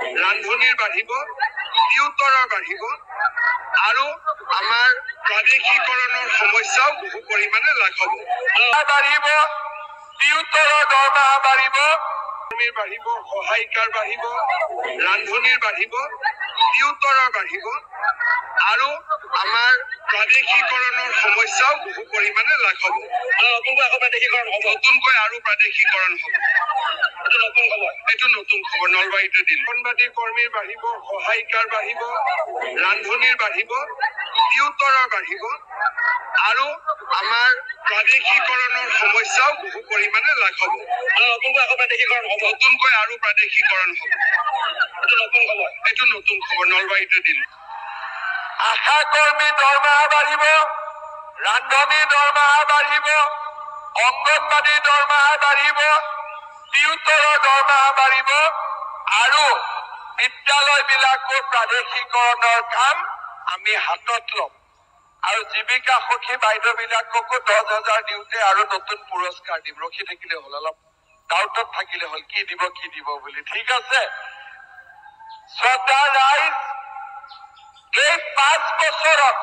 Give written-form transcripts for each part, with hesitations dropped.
ৰান্ধনিৰ বাঢ়িব, টিউটৰৰ বাঢ়িব আৰু আমাৰ প্ৰাদেশিকৰণৰ সমস্যাও বহু পৰিমাণে লাঘব বাঢ়িব, টিউটৰৰ দৰমহা বাঢ়িব, বাঢ়িব, সহায়িকাৰ বাঢ়িব, ৰান্ধনিৰ বাঢ়িব, টিউটৰৰ বাঢ়িব আৰু আমাৰ প্ৰাদেশিকৰণৰ সমস্যাও বহু পৰিমাণে লাঘব নতুনকৈ আৰু প্ৰাদেশিকৰণ হ'ব। এইটো নতুন খবৰ নলবাৰীতে দিল। অংগনবাদী কৰ্মীৰ বাঢ়িব, সহায়িকাৰ বাঢ়িব, ৰান্ধনিৰ বাঢ়িব, টিউটৰৰ বাঢ়িব আৰু আমাৰ প্ৰাদেশিকৰণৰ সমস্যাও বহু পৰিমাণে লাঘব নতুনকৈ আৰু প্ৰাদেশিকৰণ হ'ব। এইটো নতুন খবৰ নলবাৰীতে দিল। আশা কৰ্মী দৰমহা বাঢ়িব, ৰান্ধনী দৰমহা বাঢ়িব, অংগনবাদী দৰমহা বাঢ়িব, টিউটৰৰ দৰমহা বাঢ়িব আৰু বিদ্যালয়বিলাকৰ প্ৰাদেশিকৰণৰ কাম আমি হাতত ল'ম আৰু জীৱিকা সখী বাইদেউবিলাককো 10,000 দিওঁতে আৰু নতুন পুৰস্কাৰ দিম। ৰখি থাকিলে হ'ল, অলপ ডাউটত থাকিলে হ'ল কি দিব বুলি। ঠিক আছে শ্ৰদ্ধা ৰাইজ, এই 5 বছৰত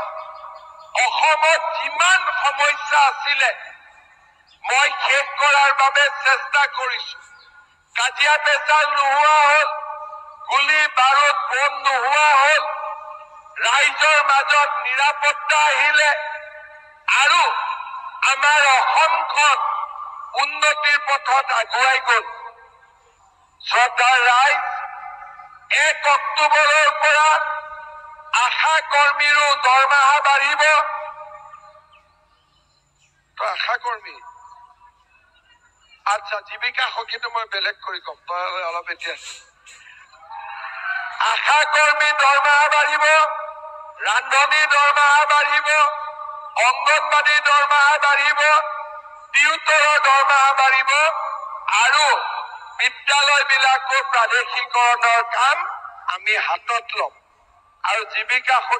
অসমত যিমান সমস্যা আছিলে মই শেষ কৰাৰ বাবে চেষ্টা কৰিছো। কাজিয়া পেচাল নোহোৱা হ'ল, গুলি বাৰুদ বোম নোহোৱা হ'ল, ৰাইজৰ মাজত নিৰাপত্তা আহিলে আৰু আমাৰ অসমখন উন্নতিৰ পথত আগুৱাই গ'ল। শ্ৰদ্ধাৰ ৰাইজ, 1 অক্টোবৰৰ পৰা আশা কৰ্মীৰো দৰমহা বাঢ়িব। আশা কৰ্মী আচ্ছা, জীৱিকা সখীটো মই বেলেগ কৰি কম, তই অলপ এতিয়া। আশা কৰ্মী দৰমহা বাঢ়িব, ৰান্ধনী দৰমহা বাঢ়িব, অংগনবাদী দৰমহা বাঢ়িব, টিউটৰৰ দৰমহা বাঢ়িব আৰু বিদ্যালয়বিলাকৰ প্ৰাদেশিকৰণৰ কাম আমি হাতত ল'ম আৰু জীৱিকা